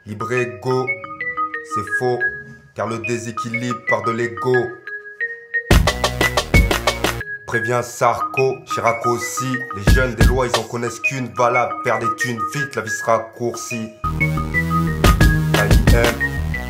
Libre ego, c'est faux, car le déséquilibre part de l'ego. Préviens Sarko, Chirac aussi. Les jeunes des lois, ils en connaissent qu'une. Valable, faire des thunes vite, la vie sera raccourcie.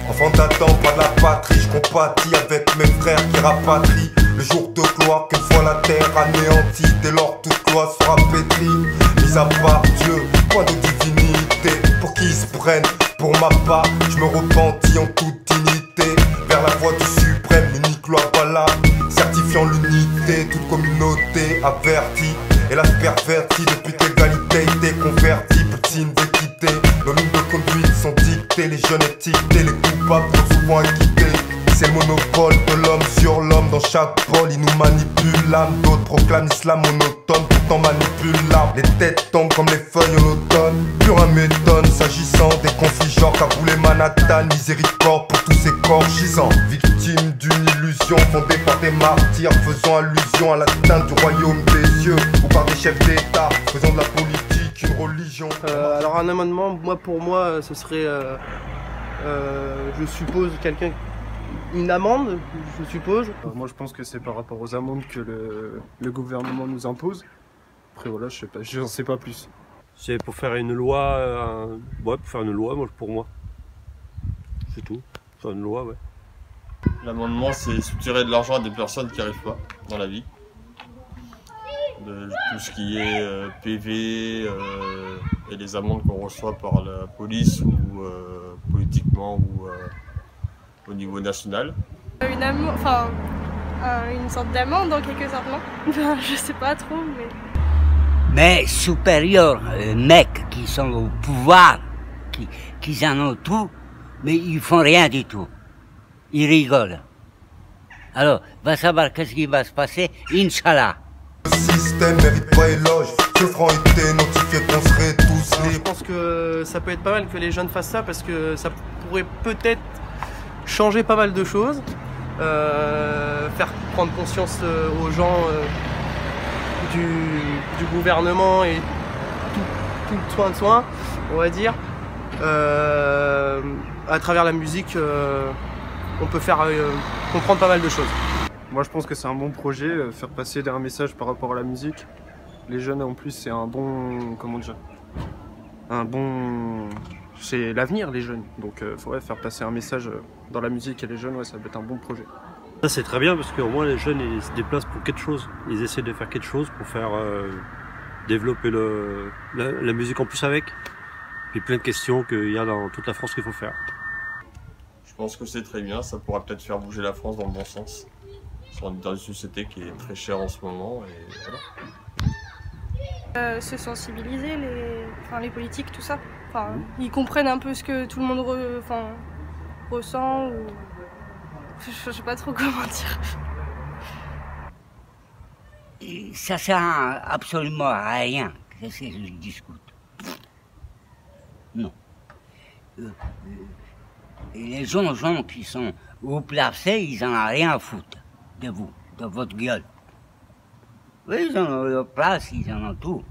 Enfant d'Adam, pas de la patrie, je compatis avec mes frères qui rapatrient. Le jour de gloire, qu'une fois la terre anéantie, dès lors toute loi sera pétrie. Mis à part Dieu, point de divinité, pour qui ils se prennent. Pour ma part, je me repentis en toute dignité, vers la voie du suprême, unique loi valable, certifiant l'unité, toute communauté avertie. Et la pervertie, depuis qu'égalité était convertie, poutine d'équité. Nos lignes de conduite sont dictées, les jeunes étiquetés, les coupables trop souvent acquittés. C'est le monopole de l'homme sur l'homme, dans chaque pôle il nous manipule l'âme. D'autres proclament l'islam monotone, pourtant manipulent l'âme. Les têtes tombent comme les feuilles en automne. Pur un m'étonne, s'agissant des conflits genre Kaboul et Manhattan. Miséricorde pour tous ces corps gisants, victimes d'une illusion fondée par des martyrs, faisant allusion à l'atteinte du royaume des cieux, ou par des chefs d'état, faisant de la politique une religion. Alors un amendement, pour moi, ce serait, je suppose, une amende, je suppose. Moi je pense que c'est par rapport aux amendes que le gouvernement nous impose. Après voilà, je sais pas, j'en sais pas plus. C'est pour faire une loi, ouais, pour faire une loi, pour moi. C'est tout, faire une loi, ouais. L'amendement, c'est soutirer de l'argent à des personnes qui n'arrivent pas dans la vie. Tout ce qui est PV et les amendes qu'on reçoit par la police ou politiquement ou au niveau national. Une sorte d'amende en quelque sorte, non? Je sais pas trop, mais supérieurs, mecs qui sont au pouvoir, qui en ont tout, mais ils font rien du tout. Ils rigolent. Alors, va savoir qu'est-ce qui va se passer, Inch'Allah. Le système mérite pas éloge, ce franc était notifié qu'on serait tous libres. Je pense que ça peut être pas mal que les jeunes fassent ça parce que ça pourrait peut-être changer pas mal de choses, faire prendre conscience aux gens du gouvernement et tout le soin, on va dire. À travers la musique, on peut faire comprendre pas mal de choses. Moi je pense que c'est un bon projet, faire passer un message par rapport à la musique. Les jeunes en plus c'est un bon, comment dire, c'est l'avenir les jeunes. Donc faudrait faire passer un message dans la musique et les jeunes, ouais, ça peut être un bon projet. Ça c'est très bien parce qu'au moins les jeunes ils se déplacent pour quelque chose. Ils essaient de faire quelque chose pour faire développer la musique en plus avec. Puis plein de questions qu'il y a dans toute la France qu'il faut faire. Je pense que c'est très bien, ça pourra peut-être faire bouger la France dans le bon sens. On est dans une société qui est très chère en ce moment et voilà. Se sensibiliser, les politiques, tout ça. Ils comprennent un peu ce que tout le monde ressent ou... Je sais pas trop comment dire. Ça sert absolument à rien que ces discutent. Non. Et les gens qui sont haut placés, ils en ont rien à foutre de vous, de votre gueule. Oui, ils ont leur place, ils en ont tout.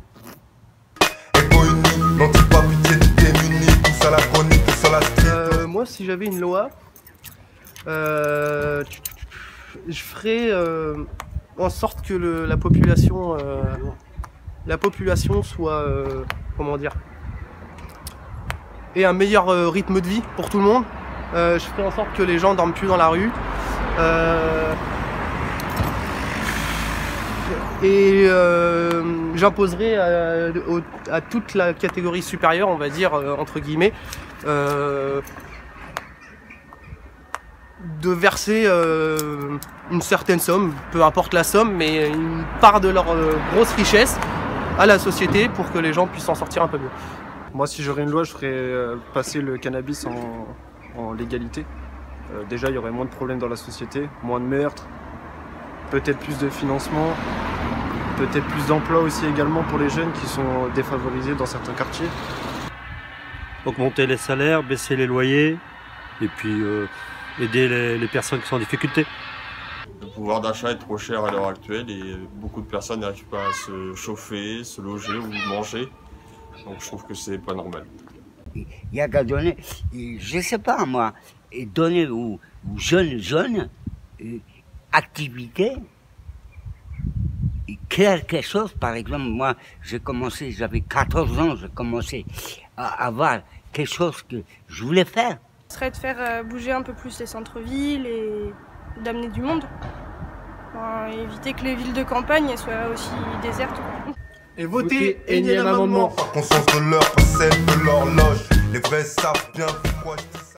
Égo uni, n'ont pas pitié des démunis, tous à la chronique, tous à la street. Moi, si j'avais une loi, je ferais en sorte que la population soit, comment dire, ait un meilleur rythme de vie pour tout le monde. Je ferais en sorte que les gens dorment plus dans la rue. Et j'imposerais à toute la catégorie supérieure, on va dire, entre guillemets, de verser une certaine somme, peu importe la somme, mais une part de leur grosse richesse à la société pour que les gens puissent s'en sortir un peu mieux. Moi si j'aurais une loi, je ferais passer le cannabis en légalité. Déjà il y aurait moins de problèmes dans la société, moins de meurtres, peut-être plus de financement, peut-être plus d'emplois aussi également pour les jeunes qui sont défavorisés dans certains quartiers. Augmenter les salaires, baisser les loyers et puis aider les personnes qui sont en difficulté. Le pouvoir d'achat est trop cher à l'heure actuelle et beaucoup de personnes n'arrivent pas à se chauffer, se loger ou manger. Donc je trouve que c'est pas normal. Il y a qu'à donner, je ne sais pas moi, donner aux jeunes activités, quelque chose. Par exemple, moi, j'ai commencé, j'avais 14 ans, j'ai commencé à avoir quelque chose que je voulais faire. Ce serait de faire bouger un peu plus les centres-villes et d'amener du monde. Enfin, éviter que les villes de campagne soient aussi désertes. Et voter énième amendement. Pas conscience de l'heure, pas celle de l'horloge. Les vrais savent bien pourquoi je dis ça.